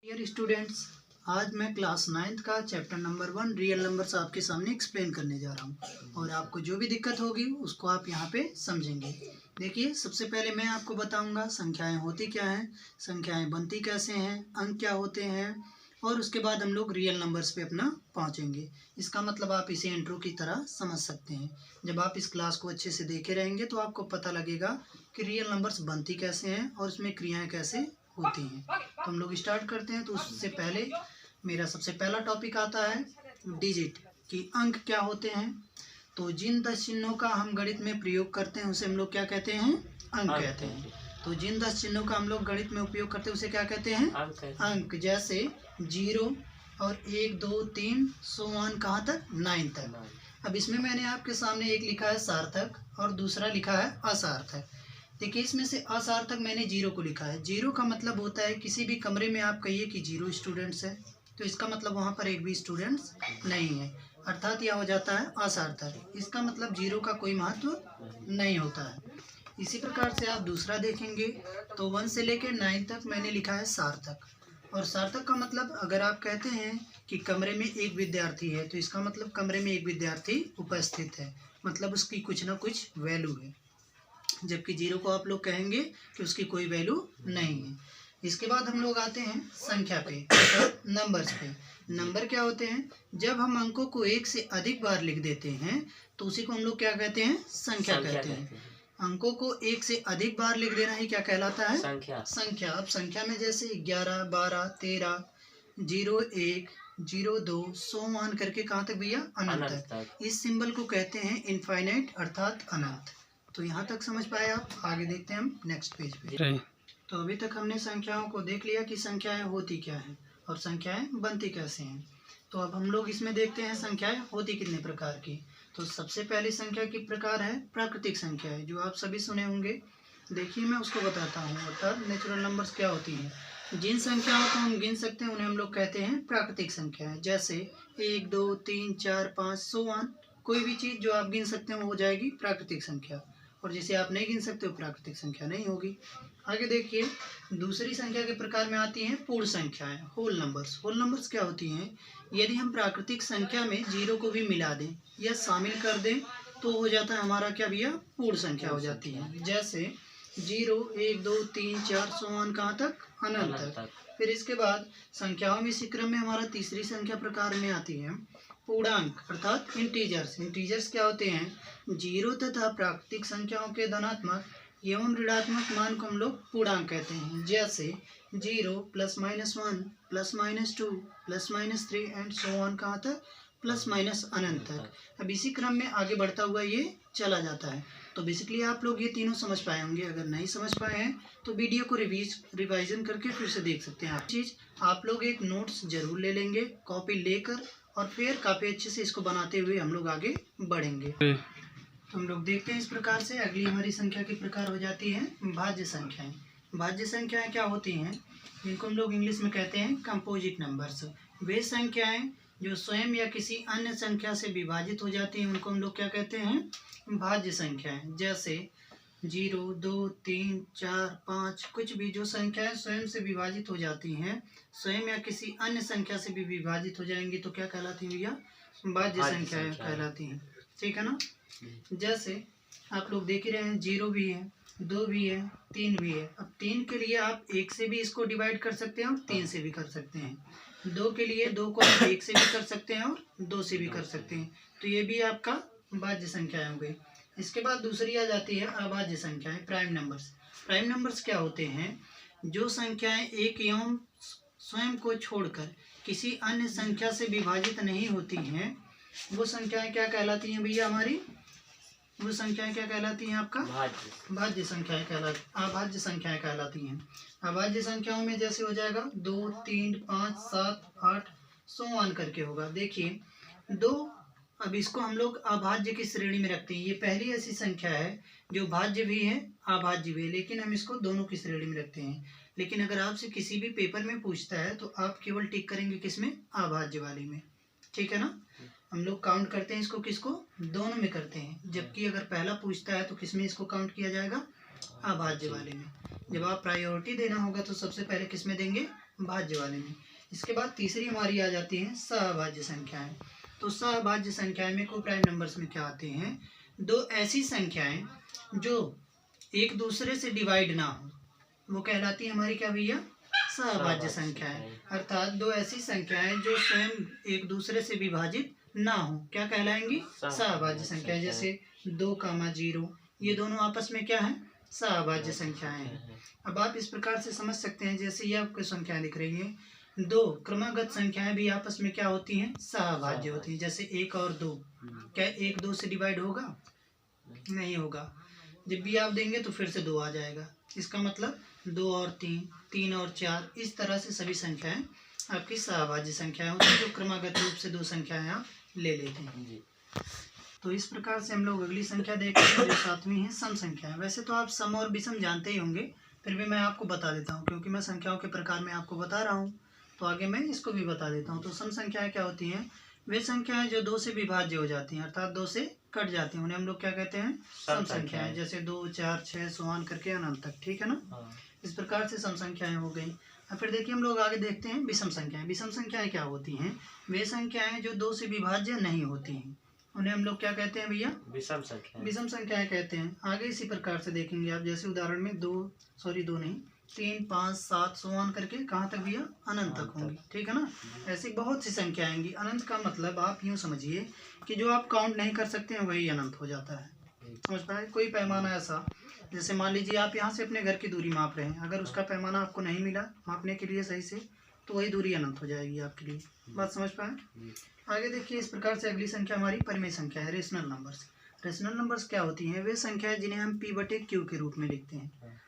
Dear students, आज मैं class 9th का चैप्टर नंबर 1 रियल नंबर्स आपके सामने एक्सप्लेन करने जा रहा हूँ और आपको जो भी दिक्कत होगी उसको आप यहाँ पे समझेंगे। देखिए, सबसे पहले मैं आपको बताऊंगा संख्याएं होती क्या हैं, संख्याएं बनती कैसे हैं, अंक क्या होते हैं और उसके बाद हम लोग रियल नंबर्स पे अपना पहुँचेंगे। इसका मतलब आप इसे इंट्रो की तरह समझ सकते हैं। जब आप इस क्लास को अच्छे से देखे रहेंगे तो आपको पता लगेगा कि रियल नंबर्स बनती कैसे हैं और उसमें क्रियाएँ कैसे होती हैं। तो हम लोग स्टार्ट करते हैं। तो उससे पहले मेरा सबसे पहला टॉपिक आता है डिजिट कि अंक क्या होते हैं। तो जिन 10 चिन्हों का हम गणित में प्रयोग करते हैं उसे हम लोग क्या कहते हैं, अंक कहते हैं। तो जिन 10 चिन्हों का हम लोग गणित में उपयोग करते हैं उसे क्या कहते हैं, अंक। जैसे 0 और 1 2 3 सो ऑन कहाँ तक, 9 तक। अब इसमें मैंने आपके सामने एक लिखा है सार्थक और दूसरा लिखा है असार्थक। देखिए, इसमें से असार्थक मैंने 0 को लिखा है। 0 का मतलब होता है किसी भी कमरे में आप कहिए कि 0 स्टूडेंट्स है तो इसका मतलब वहाँ पर एक भी स्टूडेंट्स नहीं है, अर्थात यह हो जाता है असार्थक। इसका मतलब 0 का कोई महत्व नहीं होता है। इसी प्रकार से आप दूसरा देखेंगे तो 1 से लेकर 9 तक मैंने लिखा है सार्थक। और सार्थक का मतलब अगर आप कहते हैं कि कमरे में एक विद्यार्थी है तो इसका मतलब कमरे में एक विद्यार्थी उपस्थित है, मतलब उसकी कुछ ना कुछ वैल्यू है। जबकि 0 को आप लोग कहेंगे कि उसकी कोई वैल्यू नहीं है। इसके बाद हम लोग आते हैं संख्या पे, नंबर्स पे। नंबर क्या होते हैं, जब हम अंकों को एक से अधिक बार लिख देते हैं तो उसी को हम लोग क्या कहते हैं, संख्या कहते हैं। अंकों को एक से अधिक बार लिख देना ही क्या कहलाता है, संख्या। अब संख्या में जैसे 11 12 13 0 1 0 2 सो ऑन करके कहाँ तक भैया, अनंत तक। इस सिंबल को कहते हैं इनफाइनाइट अर्थात अनंत। तो यहाँ तक समझ पाए आप। आगे देखते हैं हम नेक्स्ट पेज पे। तो अभी तक हमने संख्याओं को देख लिया कि संख्याएं होती क्या हैं और संख्याएं बनती कैसे हैं। तो अब हम लोग इसमें देखते हैं संख्याएं होती कितने प्रकार की। तो सबसे पहली संख्या की प्रकार है प्राकृतिक संख्याएं, जो आप सभी सुने होंगे। देखिए, मैं उसको बताता हूँ, अर्थात नेचुरल नंबर्स क्या होती हैं। जिन संख्याओं को हम गिन सकते हैं उन्हें हम लोग कहते हैं प्राकृतिक संख्याएं। जैसे 1 2 3 4 5 सो ऑन, कोई भी चीज़ जो आप गिन सकते हैं वो हो जाएगी प्राकृतिक संख्या, और जिसे आप नहीं गिन सकते वो प्राकृतिक संख्या नहीं होगी। आगे देखिए, दूसरी संख्या के प्रकार में आती हैं पूर्ण संख्याएं, होल नंबर्स। होल नंबर्स क्या होती हैं, यदि हम प्राकृतिक संख्या में 0 को भी मिला दें या शामिल कर दें तो हो जाता है हमारा क्या भैया, पूर्ण संख्या हो जाती है। जैसे 0 1 2 3 4 सो ऑन कहाँ तक, अनंत तक। फिर इसके बाद संख्याओं में इसी क्रम में हमारा तीसरी संख्या प्रकार में आती है पूर्णांक अर्थात इंटीजर्स। इंटीजर्स क्या होते हैं, 0 तथा प्राकृतिक संख्याओं के धनात्मक एवं ऋणात्मक मान को हम लोग पूर्णांक कहते हैं। जैसे 0 +-1 +-2 +-3 एंड सो ऑन कहाँ तक, प्लस अनंत तक। अब इसी क्रम में आगे बढ़ता हुआ ये चला जाता है। तो बेसिकली आप लोग ये तीनों समझ पाए होंगे। अगर नहीं समझ पाए हैं तो वीडियो को रिवाइजन करके फिर से देख सकते हैं। आप लोग एक नोट्स जरूर ले लेंगे, कॉपी लेकर, और फिर काफ़ी अच्छे से इसको बनाते हुए हम लोग आगे बढ़ेंगे। तो हम लोग देखते हैं इस प्रकार से। अगली हमारी संख्या के प्रकार हो जाती है भाज्य संख्याएं। भाज्य संख्याएं क्या होती हैं, जिनको हम लोग इंग्लिश में कहते हैं कंपोजिट नंबर्स। वे संख्याएं जो स्वयं या किसी अन्य संख्या से विभाजित हो जाती हैं उनको हम लोग क्या कहते हैं, भाज्य संख्याएं। जैसे 0 2 3 4 5, कुछ भी जो संख्याएं स्वयं से विभाजित हो जाती हैं, स्वयं या किसी अन्य संख्या से भी विभाजित हो जाएंगी तो क्या कहलाती हैं भैया, भाज्य संख्याएं कहलाती हैं। ठीक है ना। जैसे आप लोग देख ही रहे हैं 0 भी है, 2 भी है, 3 भी है। अब 3 के लिए आप 1 से भी इसको डिवाइड कर सकते हैं और 3 से भी कर सकते हैं। 2 के लिए 2 को आप 1 से भी कर सकते हैं और 2 से भी कर सकते हैं। तो ये भी आपका भाज्य संख्याएं हो गई। इसके बाद दूसरी आ जाती है अभाज्य संख्याएं, प्राइम नंबर्स। प्राइम नंबर्स क्या होते हैं, जो संख्याएं एक एवं स्वयं को छोड़कर किसी अन्य संख्या से विभाजित नहीं होती हैं, वो संख्याएं क्या कहलाती हैं भैया हमारी, वो संख्याएं क्या कहलाती हैं आपका, भाज्य संख्याएं कहलाती, अभाज्य संख्याएं कहलाती हैं। अभाज्य संख्याओं में जैसे हो जाएगा 2 3 5 7 8 सो ऑन करके होगा। देखिए 2, अब इसको हम लोग अभाज्य की श्रेणी में रखते हैं। ये पहली ऐसी संख्या है जो भाज्य भी है अभाज्य भी है, लेकिन हम इसको दोनों की श्रेणी में रखते हैं। लेकिन अगर आपसे किसी भी पेपर में पूछता है तो आप केवल टिक करेंगे किसमें, अभाज्य वाली में। ठीक है ना। हम लोग काउंट करते हैं इसको किसको, दोनों में करते हैं। जबकि अगर पहला पूछता है तो किसमें इसको काउंट किया जाएगा, अभाज्य वाले में। जब आप प्रायोरिटी देना होगा तो सबसे पहले किसमें देंगे, भाज्य वाले में। इसके बाद तीसरी हमारी आ जाती है सहभाज्य संख्याएं। तो सहभाज्य संख्याएं में को प्राइम नंबर्स में क्या आते हैं, दो ऐसी संख्याएं जो एक दूसरे से डिवाइड ना हो, वो कहलाती है हमारी क्या भैया, सहभाज्य संख्याएं। अर्थात दो ऐसी संख्याएं जो स्वयं एक दूसरे से विभाजित ना हो, क्या कहलाएंगी, सहभाज्य संख्याएं। जैसे 2, 0 ये दोनों आपस में क्या है, सहभाज्य संख्याएं हैं। अब आप इस प्रकार से समझ सकते हैं, जैसे ये आपको संख्या दिख रही है, दो क्रमागत संख्याएं भी आपस में क्या होती हैं, सहभाज्य होती हैं। जैसे 1 और 2, क्या 1 2 से डिवाइड होगा, नहीं होगा। जब भी आप देंगे तो फिर से 2 आ जाएगा। इसका मतलब 2 और 3, 3 और 4, इस तरह से सभी संख्याएं आपकी सहभाज्य संख्याएं होती हैं, जो क्रमागत रूप से दो संख्याएं आप ले लेते हैं। तो इस प्रकार से हम लोग अगली संख्या देखते हैं, जो सातवीं है सम संख्याएं। वैसे तो आप सम और विषम जानते ही होंगे, फिर भी मैं आपको बता देता हूँ, क्योंकि मैं संख्याओं के प्रकार में आपको बता रहा हूँ, तो आगे मैं इसको भी बता देता हूँ। तो सम संख्याएं क्या होती हैं, वे संख्याएं जो 2 से विभाज्य हो जाती हैं, अर्थात 2 से कट जाती हैं, उन्हें हम लोग क्या कहते हैं, सम संख्याएं। जैसे 2, 4, 6 सोआन करके अनंत तक, ठीक है ना। इस प्रकार से सम संख्याएं हो गई। अब फिर देखिए हम लोग आगे देखते हैं विषम संख्याएं। विषम संख्याएं क्या होती हैं, वे संख्याएं जो 2 से विभाज्य नहीं होती हैं, उन्हें हम लोग क्या कहते हैं भैया, विषम संख्याएं कहते हैं। आगे इसी प्रकार से देखेंगे आप, जैसे उदाहरण में 2 नहीं 3, 5, 7 सोआन करके कहाँ तक भैया, अनंत तक होंगी, ठीक है ना। ऐसी बहुत सी संख्या आएंगी। अनंत का मतलब आप यूँ समझिए कि जो आप काउंट नहीं कर सकते हैं वही अनंत हो जाता है, समझ पाए। कोई पैमाना ऐसा, जैसे मान लीजिए आप यहाँ से अपने घर की दूरी माप रहे हैं, अगर उसका पैमाना आपको नहीं मिला मापने के लिए सही से, तो वही दूरी अनंत हो जाएगी आपके लिए। बात समझ पाए। आगे देखिए इस प्रकार से अगली संख्या हमारी परिमेय संख्या है, रेशनल नंबर्स। रेशनल नंबर्स क्या होती हैं, वे संख्याएं जिन्हें हम P/Q के रूप में लिखते हैं,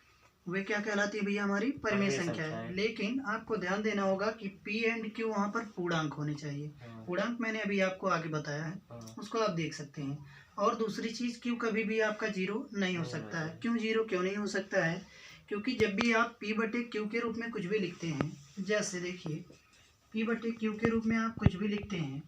वे क्या कहलाती है भैया, हमारी परिमेय संख्या है। लेकिन आपको ध्यान देना होगा कि P एंड Q वहाँ पर पूर्णांक होने चाहिए। पूर्णांक मैंने अभी आपको आगे बताया है, उसको आप देख सकते हैं। और दूसरी चीज़, Q कभी भी आपका 0 नहीं हो सकता है। क्यों 0 क्यों नहीं हो सकता है, क्योंकि जब भी आप P/Q के रूप में कुछ भी लिखते हैं, जैसे देखिए P/Q के रूप में आप कुछ भी लिखते हैं,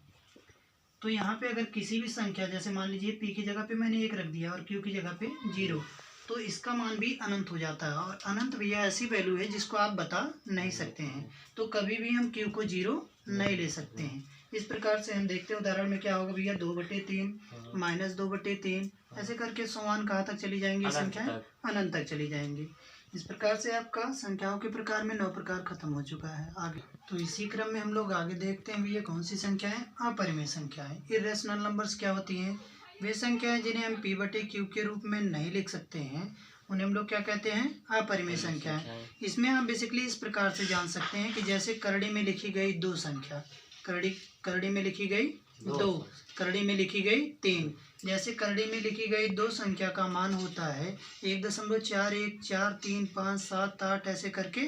तो यहाँ पे अगर किसी भी संख्या, जैसे मान लीजिए P की जगह पे मैंने 1 रख दिया और Q की जगह पे 0, तो इसका मान भी अनंत हो जाता है। और अनंत भैया ऐसी वैल्यू है जिसको आप बता नहीं सकते हैं, तो कभी भी हम Q को 0 नहीं ले सकते हैं। इस प्रकार से हम देखते हैं उदाहरण में क्या होगा भैया, 2/3 -2/3 ऐसे करके सोआन कहाँ तक चली जाएंगी संख्याएं, अनंत तक चली जाएंगी। इस प्रकार से आपका संख्याओं के प्रकार में 9 प्रकार खत्म हो चुका है। आगे तो इसी क्रम में हम लोग आगे देखते हैं भैया कौन सी संख्याएं, अपरिमेय संख्याएं। इर्रेशनल नंबर्स क्या होती हैं, वे संख्याएं जिन्हें हम P/Q के रूप में नहीं लिख सकते हैं, उन्हें हम लोग क्या कहते हैं, अपरिमेय संख्याएं। इसमें आप बेसिकली इस प्रकार से जान सकते हैं कि जैसे करड़ी में लिखी गई 2 संख्या, करड़ी में लिखी गई 2, करड़ी में लिखी गई 3, जैसे करड़ी में लिखी गई 2 संख्या का मान होता है 1.414357 ऐसे करके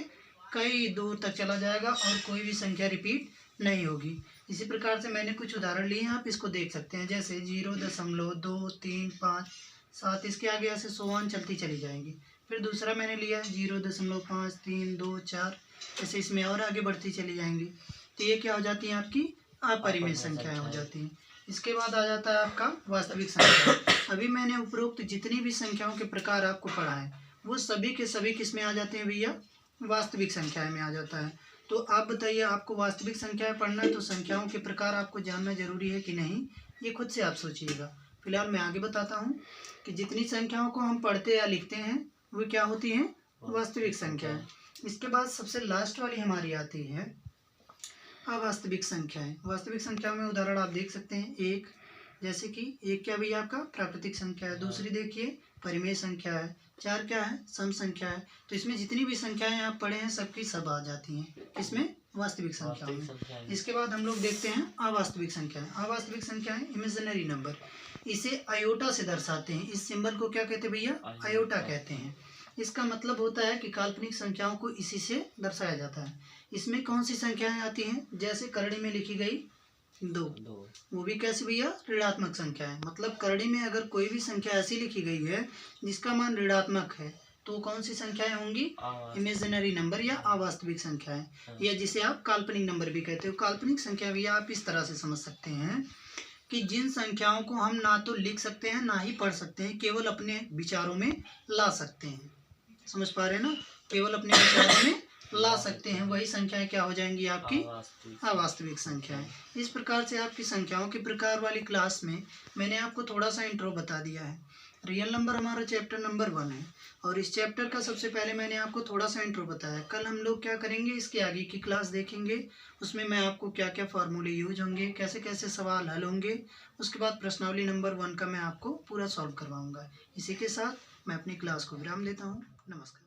कई दूर तक चला जाएगा और कोई भी संख्या रिपीट नहीं होगी। इसी प्रकार से मैंने कुछ उदाहरण लिए हैं, आप इसको देख सकते हैं। जैसे 0.23557 इसके आगे ऐसे सोआन चलती चली जाएंगी। फिर दूसरा मैंने लिया 0.5324 ऐसे इसमें और आगे बढ़ती चली जाएंगी। तो ये क्या हो जाती हैं, आपकी अपरिमेय संख्याएं हो जाती हैं। इसके बाद आ जाता है आपका वास्तविक संख्या। अभी मैंने उपरोक्त जितनी भी संख्याओं के प्रकार आपको पढ़ा है, वो सभी के सभी किस में आ जाते हैं भैया, वास्तविक संख्याएं में आ जाता है। तो आप बताइए, आपको वास्तविक संख्याएं पढ़ना है तो संख्याओं के प्रकार आपको जानना जरूरी है कि नहीं, ये खुद से आप सोचिएगा। फिलहाल मैं आगे बताता हूँ कि जितनी संख्याओं को हम पढ़ते या लिखते हैं वो क्या होती हैं, वास्तविक संख्याएं। इसके बाद सबसे लास्ट वाली हमारी आती है अवास्तविक संख्याएं। वास्तविक संख्याओं में उदाहरण आप देख सकते हैं, 1 जैसे कि 1 क्या भैया आपका प्राकृतिक संख्या है। दूसरी देखिए परिमेय संख्या है। 4 क्या है, सम संख्या है। तो इसमें जितनी भी संख्याएं आप पढ़े हैं सबकी सब आ जाती हैं, इसमें वास्तविक संख्याओं में। इसके बाद हम लोग देखते हैं अवास्तविक संख्याएं। अवास्तविक संख्याएं इमेजिनरी नंबर, इसे आयोटा से दर्शाते हैं। इस सिंबल को क्या कहते हैं भैया, आयोटा कहते हैं। इसका मतलब होता है कि काल्पनिक संख्याओं को इसी से दर्शाया जाता है। इसमें कौन सी संख्याएं आती हैं, जैसे करड़ी में लिखी गई 2, वो भी कैसी भैया, ऋणात्मक संख्या है। मतलब करड़ी में अगर कोई भी संख्या ऐसी लिखी गई है जिसका मान ऋणात्मक है, तो कौन सी संख्याएं होंगी, इमेजिनरी नंबर या अवास्तविक संख्याएं, या जिसे आप काल्पनिक नंबर भी कहते हो। काल्पनिक संख्या भैया आप इस तरह से समझ सकते हैं कि जिन संख्याओं को हम ना तो लिख सकते हैं ना ही पढ़ सकते हैं, केवल अपने विचारों में ला सकते हैं। समझ पा रहे हैं ना, केवल अपने विचारों में ला सकते हैं वही संख्याएं क्या हो जाएंगी आपकी अवास्तविक संख्याएं। इस प्रकार से आपकी संख्याओं के प्रकार वाली क्लास में मैंने आपको थोड़ा सा इंट्रो बता दिया है। रियल नंबर हमारा चैप्टर नंबर 1 है और इस चैप्टर का सबसे पहले मैंने आपको थोड़ा सा इंट्रो बताया। कल हम लोग क्या करेंगे, इसके आगे की क्लास देखेंगे, उसमें मैं आपको क्या क्या फार्मूले यूज होंगे, कैसे कैसे सवाल हल होंगे, उसके बाद प्रश्नावली नंबर 1 का मैं आपको पूरा सॉल्व करवाऊंगा। इसी के साथ मैं अपनी क्लास को विराम देता हूँ। नमस्कार।